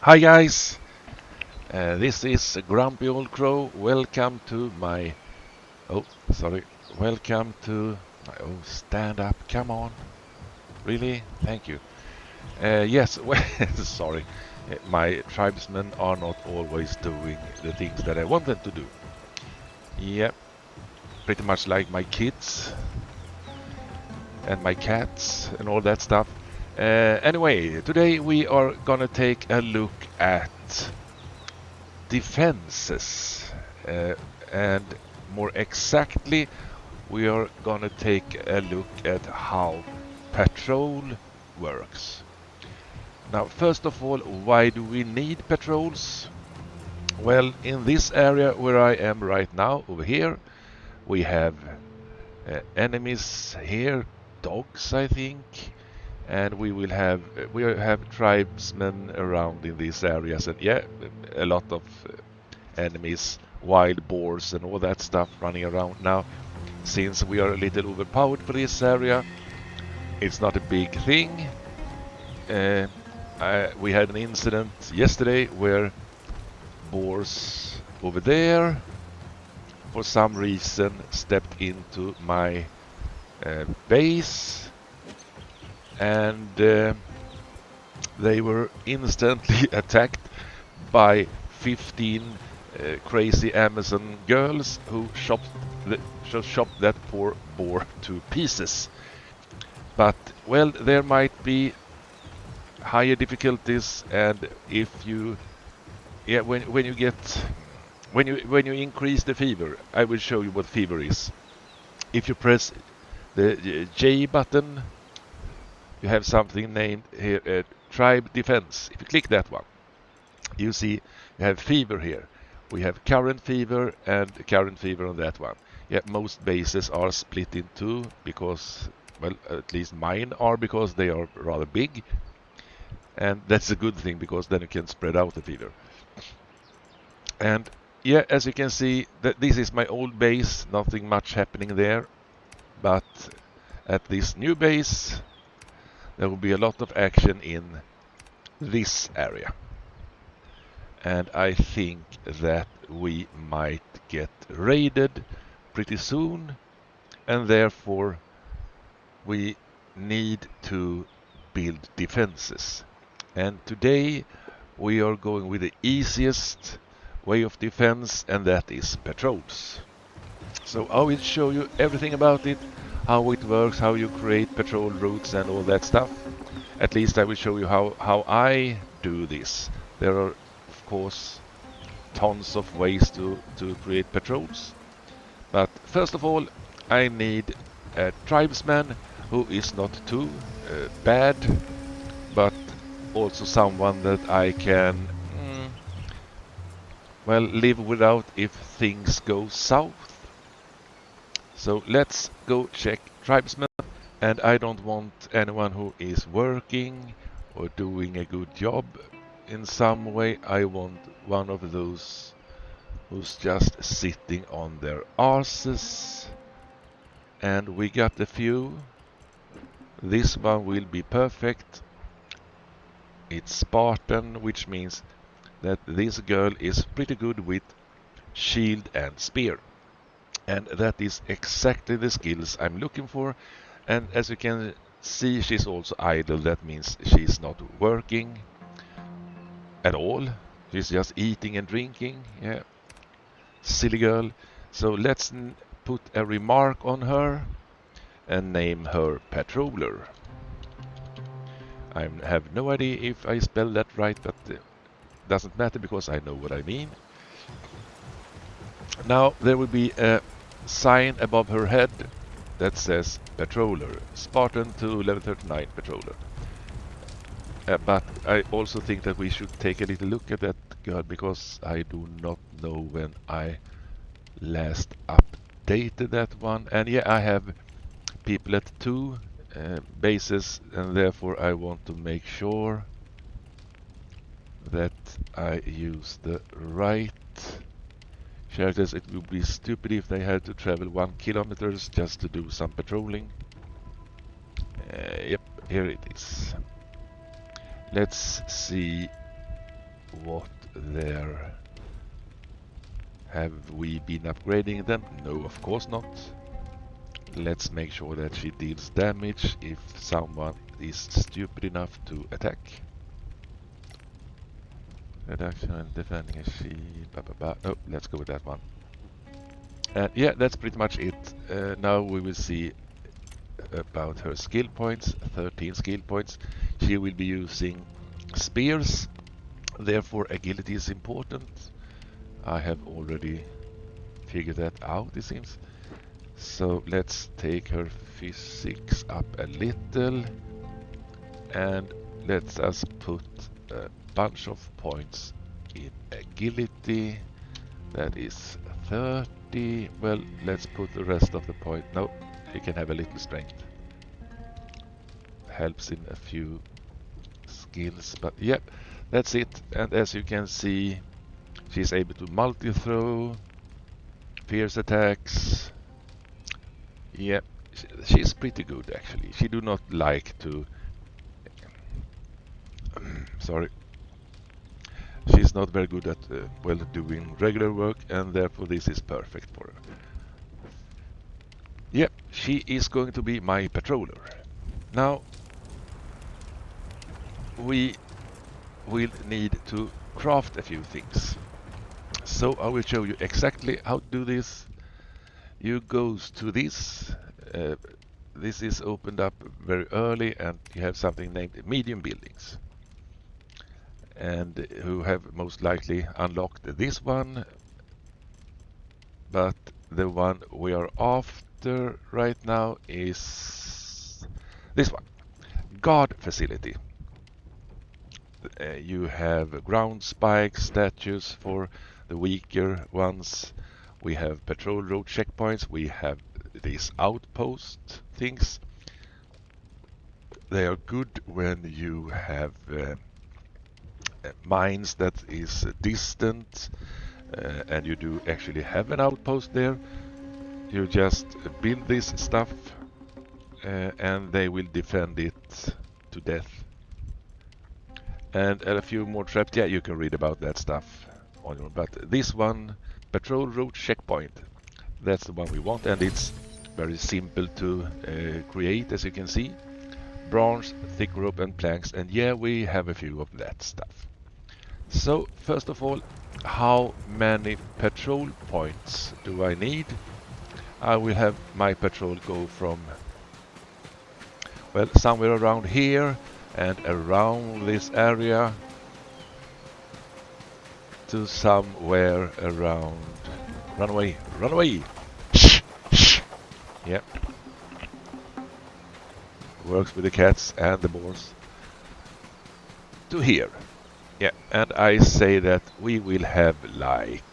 Hi guys, this is Grumpy Old Crow. Welcome to my... Oh, sorry. Welcome to my... Oh, stand up. Come on. Really? Thank you. Yes, well, sorry. My tribesmen are not always doing the things that I want them to do. Yep, pretty much like my kids and my cats and all that stuff. Anyway, today we are gonna take a look at defenses. Uh, and more exactly, we are gonna take a look at how patrol works. Now, first of all, why do we need patrols? Well, in this area where I am right now, over here, we have enemies here, dogs, I think, and we have tribesmen around in these areas, and yeah, a lot of enemies, wild boars and all that stuff running around. Now, since we are a little overpowered for this area, it's not a big thing. Uh, we had an incident yesterday where boars over there, for some reason, stepped into my base, and they were instantly attacked by 15 crazy Amazon girls who chopped that poor boar to pieces. But well, there might be higher difficulties, and if you, yeah, when you get when you increase the fever, I will show you what fever is. If you press the J button, you have something named here Tribe Defense. If you click that one, you see you have fever here. We have current fever and current fever on that one. Yeah, most bases are split in two because, well, at least mine are, because they are rather big. And that's a good thing, because then you can spread out the fever. And yeah, as you can see, that this is my old base, nothing much happening there. But at this new base, there will be a lot of action in this area. And I think that we might get raided pretty soon, and therefore we need to build defenses. And today we are going with the easiest way of defense, and that is patrols. So I will show you everything about it, how it works, how you create patrol routes and all that stuff. At least I will show you how I do this. There are, of course, tons of ways to create patrols. But first of all, I need a tribesman who is not too bad, but also someone that I can, well, live without if things go south. So let's go check tribesmen. And I don't want anyone who is working or doing a good job in some way. I want one of those who's just sitting on their arses. And we got a few. This one will be perfect. It's Spartan, which means that this girl is pretty good with shield and spear. And that is exactly the skills I'm looking for. And as you can see, she's also idle. That means she's not working at all. She's just eating and drinking. Yeah, silly girl. So let's put a remark on her and name her Patroller. I have no idea if I spell that right, but doesn't matter because I know what I mean. Now there will be a sign above her head that says Patroller, Spartan to level 39 Patroller. But I also think that we should take a little look at that girl, because I do not know when I last updated that one. And yeah, I have people at 2 bases, and therefore I want to make sure that I use the right characters. It would be stupid if they had to travel 1 kilometer just to do some patrolling. Yep, here it is. Let's see what there. Have we been upgrading them? No, of course not. Let's make sure that she deals damage if someone is stupid enough to attack. Reduction and defending a shield. Blah, blah, blah. Oh, let's go with that one. And yeah, that's pretty much it. Now we will see about her skill points. 13 skill points. She will be using spears. Therefore, agility is important. I have already figured that out, it seems. So let's take her physics up a little. And let's us put a bunch of points in agility. That is 30. Well, let's put the rest of the point. No, you can have a little strength. Helps in a few skills, but yep, that's it. And as you can see, she's able to multi-throw, fierce attacks. Yep, she's pretty good actually. She do not like to sorry, she's not very good at well doing regular work, and therefore this is perfect for her. Yep, she is going to be my patroller. Now we will need to craft a few things. So I will show you exactly how to do this. You goes to this. This is opened up very early, and you have something named medium buildings. And who have most likely unlocked this one. But the one we are after right now is this one. Guard facility. You have ground spike statues for the weaker ones. We have patrol route checkpoints. We have these outpost things. They are good when you have mines that is distant and you do actually have an outpost there. You just build this stuff and they will defend it to death. And a few more traps. Yeah, you can read about that stuff on your own. But this one, patrol route checkpoint, that's the one we want, and it's very simple to create, as you can see. Branch, thick rope and planks, and yeah, we have a few of that stuff. So first of all, how many patrol points do I need? I will have my patrol go from, well, somewhere around here and around this area to somewhere around. Run away, run away! Shh, shh. Yep. Works with the cats and the boars. To here. Yeah, and I say that we will have like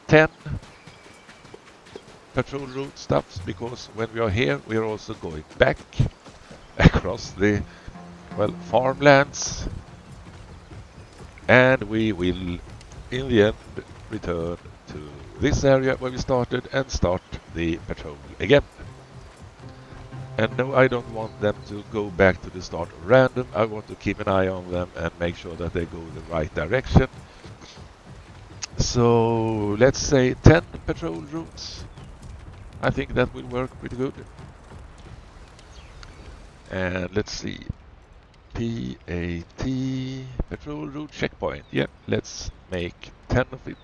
10 patrol route stops, because when we are here we are also going back across the, well, farmlands, and we will in the end return to this area where we started and start the patrol again. And no, I don't want them to go back to the start random. I want to keep an eye on them and make sure that they go the right direction. So let's say 10 patrol routes. I think that will work pretty good. And let's see. PAT, patrol route checkpoint. Yeah, let's make 10 of it.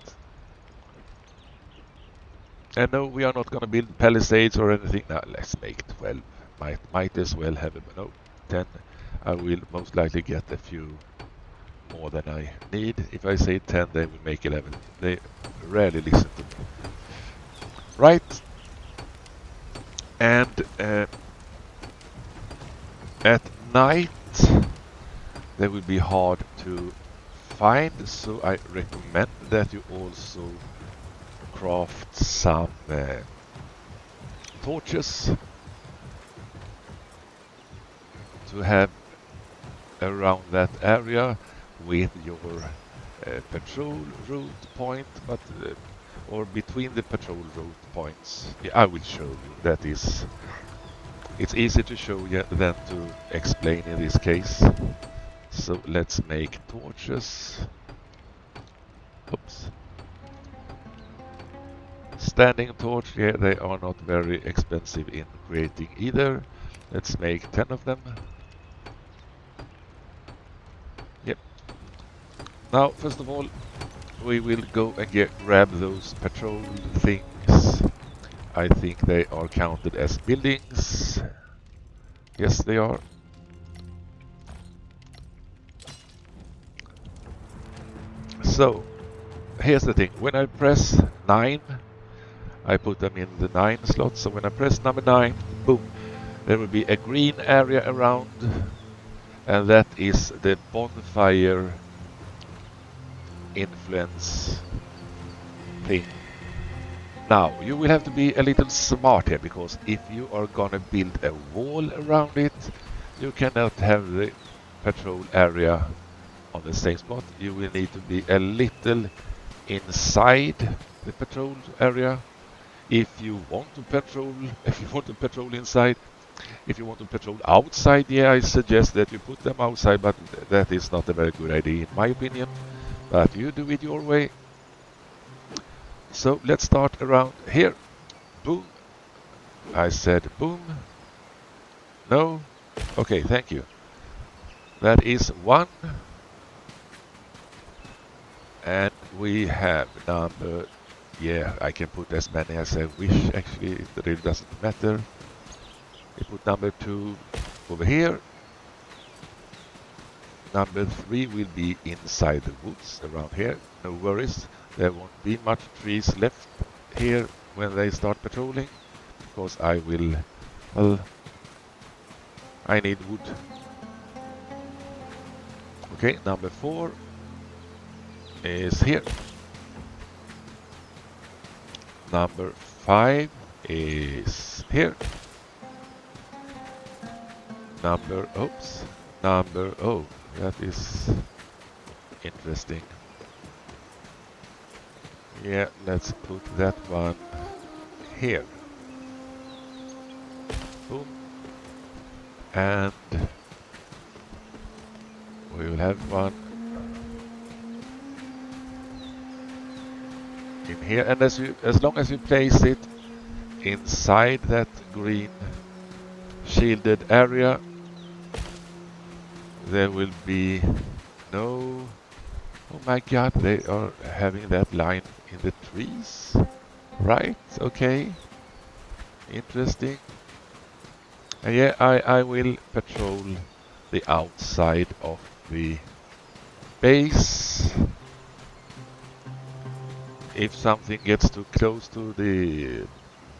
And no, we are not going to build palisades or anything. No, let's make 12. Might as well have a, no, 10. I will most likely get a few more than I need. If I say 10, they will make 11. They rarely listen to me. Right. And at night they will be hard to find, so I recommend that you also craft some torches to have around that area with your patrol route point, but or between the patrol route points. Yeah, I will show you. That is, it's easy to show you than to explain in this case. So let's make torches. Oops. Standing torch, yeah, they are not very expensive in creating either. Let's make 10 of them. Yep. Now, first of all, we will go and grab those patrol things. I think they are counted as buildings. Yes, they are. So, here's the thing. When I press 9, I put them in the 9 slot. So when I press number 9, boom, there will be a green area around, and that is the bonfire influence thing. Now, you will have to be a little smart here, because if you are gonna build a wall around it, you cannot have the patrol area on the same spot. You will need to be a little inside the patrol area. If you want to patrol inside. If you want to patrol outside, yeah, I suggest that you put them outside, but that is not a very good idea in my opinion. But you do it your way. So let's start around here. Boom. I said boom. No. Okay, thank you. That is 1. And we have number... Yeah, I can put as many as I wish, actually. It really doesn't matter. We put number 2 over here. Number 3 will be inside the woods around here. No worries. There won't be much trees left here when they start patrolling, because I will... Well, I need wood. Okay, number 4 is here. Number 5 is here. Number... Oops. Number... Oh, that is interesting. Yeah, let's put that one here. Boom. And we will have one in here. And as long as you place it inside that green shielded area, there will be no... Oh my god, they are having that line in the trees. Right, okay. Interesting. And yeah, I will patrol the outside of the base. If something gets too close to the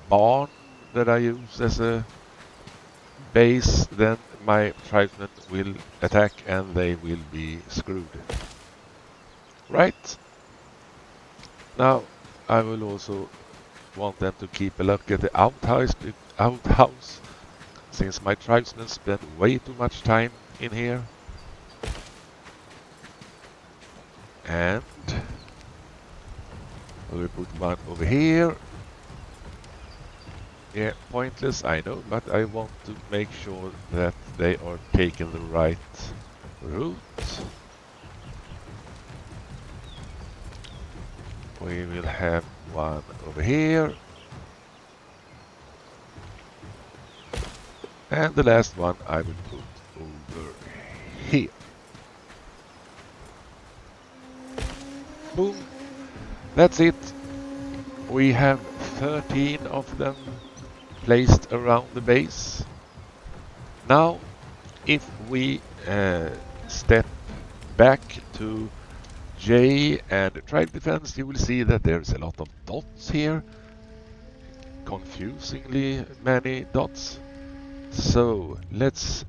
barn that I use as a base, then my tribesmen will attack and they will be screwed. Right? Now, I will also want them to keep a look at the outhouse, since my tribesmen spend way too much time in here. And we will put one over here. Yeah, pointless, I know, but I want to make sure that they are taking the right route. We will have one over here. And the last one I will put over here. Boom. That's it. We have 13 of them placed around the base. Now, if we step back to J and tribe defense, you will see that there's a lot of dots here. Confusingly many dots. So let's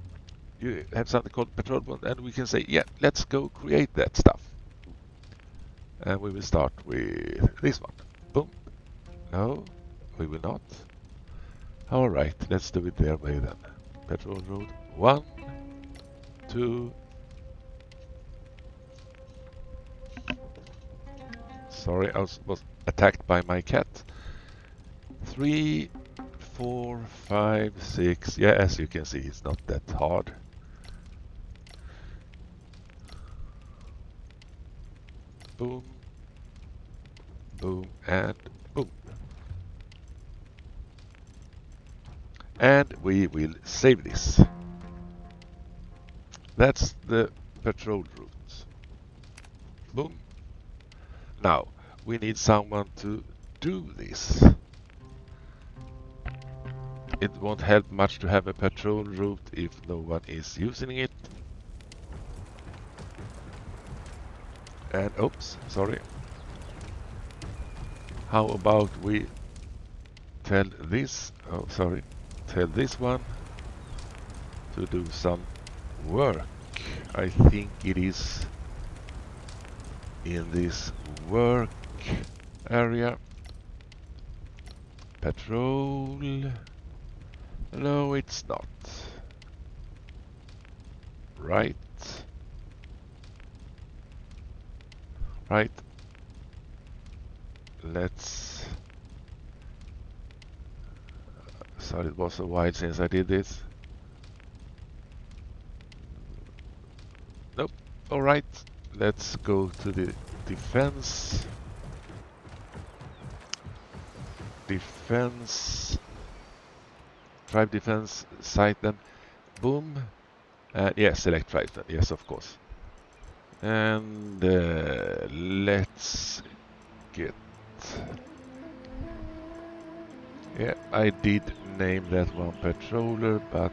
have something called patrol point, and we can say, yeah, let's go create that stuff. And we will start with this one. Boom. No, we will not. Alright, let's do it their way then. Patrol route 1, 2. Sorry, I was attacked by my cat. 3, 4, 5, 6. Yeah, as you can see, it's not that hard. Boom. boom, and boom. And we will save this. That's the patrol route. Boom. Now, we need someone to do this. It won't help much to have a patrol route if no one is using it. And oops, sorry. How about we tell this, tell this one to do some work. I think it is in this work area. Patrol. No, it's not. Right. Right. Let's... Sorry, it was a while since I did this. Nope. Alright. Let's go to the defense. Tribe defense site then. Boom. Yes, select tribe then. Yes, of course. And let's get... Yeah, I did name that one patroller, but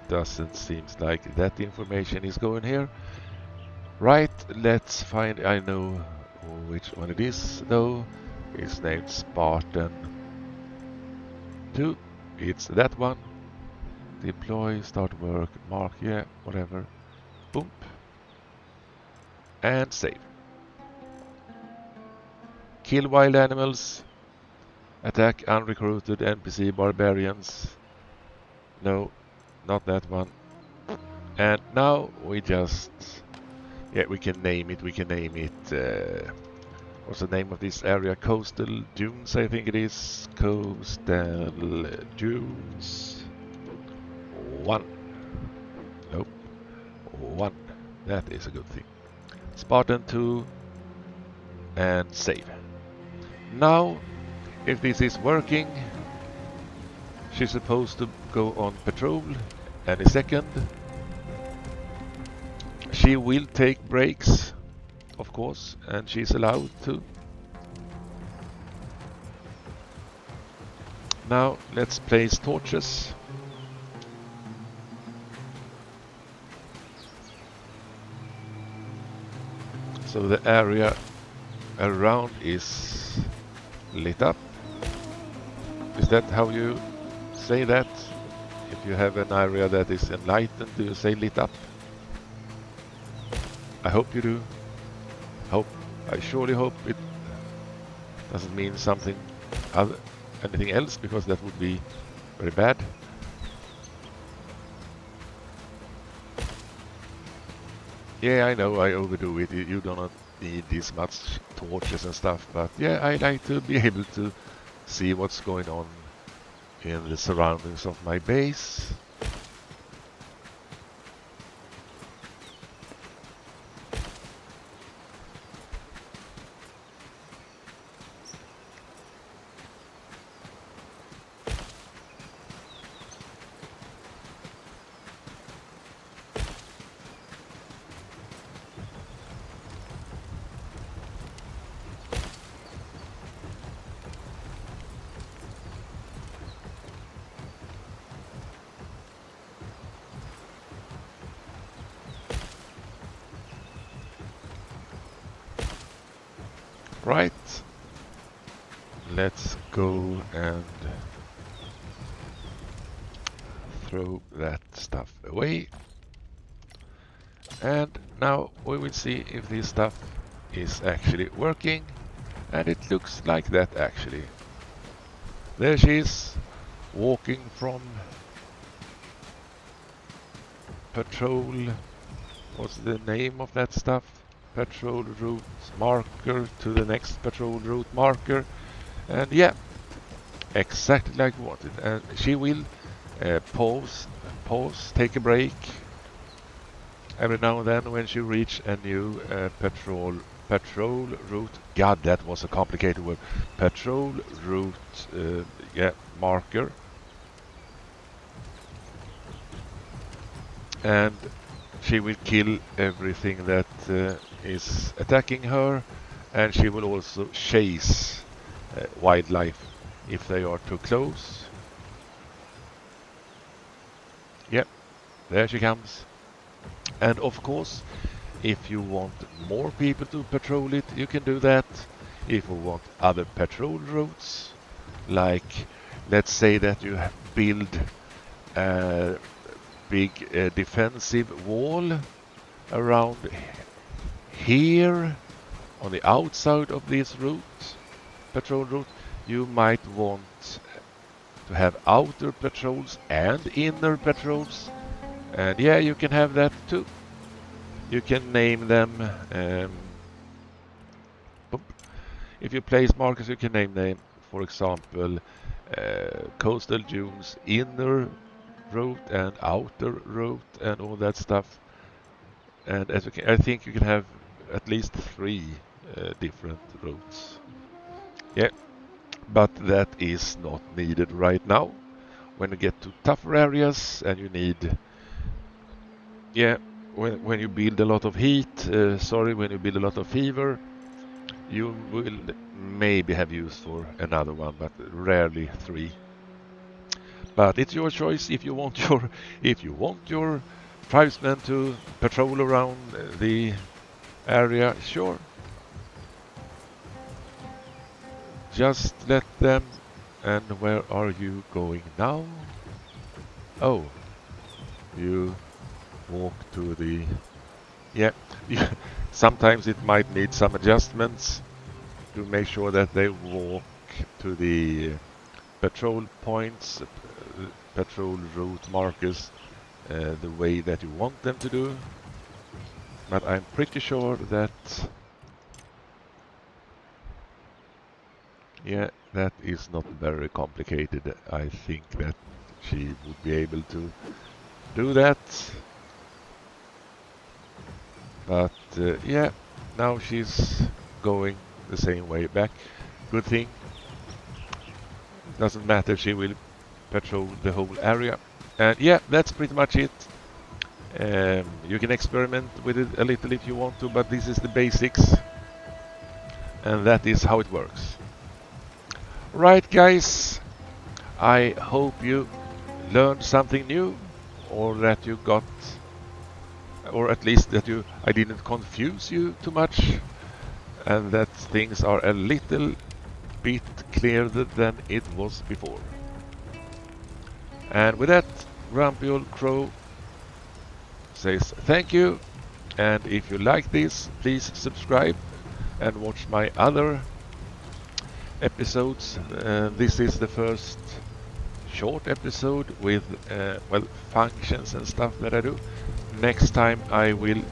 doesn't seem like that information is going here. Right, let's find... I know which one it is though. It's named Spartan 2. It's that one. Deploy, start work, mark, yeah, whatever. Boom. And save. Kill wild animals. Attack unrecruited NPC barbarians. No, not that one. And now we just... Yeah, we can name it. What's the name of this area? Coastal Dunes, I think it is. Coastal Dunes 1. Nope. 1. That is a good thing. Spartan 2. And save. Now, if this is working, she's supposed to go on patrol any second. She will take breaks, of course, and she's allowed to. Now let's place torches. So the area around is lit up. Is that how you say that? If you have an area that is enlightened, do you say lit up? I hope you do. I surely hope it doesn't mean something anything else, because that would be very bad. Yeah, I know I overdo it. You do not need this much torches and stuff, but yeah, I like to be able to see what's going on in the surroundings of my base. Right, let's go and throw that stuff away. And now we will see if this stuff is actually working. And it looks like that actually. There she is, walking from patrol. What's the name of that stuff? Patrol route marker to the next patrol route marker. And yeah, exactly like we wanted. And she will pause, take a break every now and then when she reach a new patrol patrol route. God, that was a complicated word. Patrol route, yeah, marker. And she will kill everything that is attacking her, and she will also chase wildlife if they are too close. Yep, there she comes. And of course, if you want more people to patrol it, you can do that. If you want other patrol routes, like let's say that you build a big defensive wall around here on the outside of this route, patrol route, you might want to have outer patrols and inner patrols. And yeah, you can have that too. You can name them. If you place markers, you can name them, for example, coastal dunes inner route and outer route and all that stuff. And as you can, I think you can have at least 3 different routes. Yeah, but that is not needed right now. When you get to tougher areas and you need, yeah, when you build a lot of heat, when you build a lot of fever, you will maybe have use for another one, but rarely 3. But it's your choice if you want your tribesmen to patrol around the area, sure. Just let them. And where are you going now? Oh, you walk to the... Yeah, sometimes it might need some adjustments to make sure that they walk to the patrol points, patrol route markers, the way that you want them to do. But I'm pretty sure that... Yeah, that is not very complicated. I think that she would be able to do that. But yeah, now she's going the same way back. Good thing. Doesn't matter, she will patrol the whole area. And yeah, that's pretty much it. You can experiment with it a little if you want to, but this is the basics. And that is how it works. Right, guys, I hope you learned something new, or that you got, or at least that I didn't confuse you too much, and that things are a little bit clearer than it was before. And with that, Grumpy Old Crow says thank you, and if you like this, please subscribe and watch my other episodes. This is the first short episode with functions and stuff that I do. Next time I will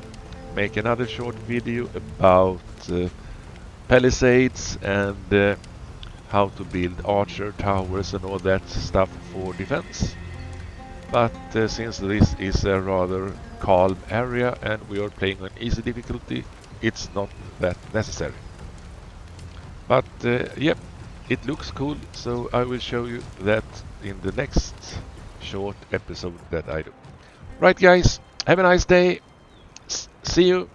make another short video about palisades and how to build archer towers and all that stuff for defense. But since this is a rather calm area and we are playing on easy difficulty, it's not that necessary. But yep, it looks cool, so I will show you that in the next short episode that I do. Right, guys, have a nice day. See you.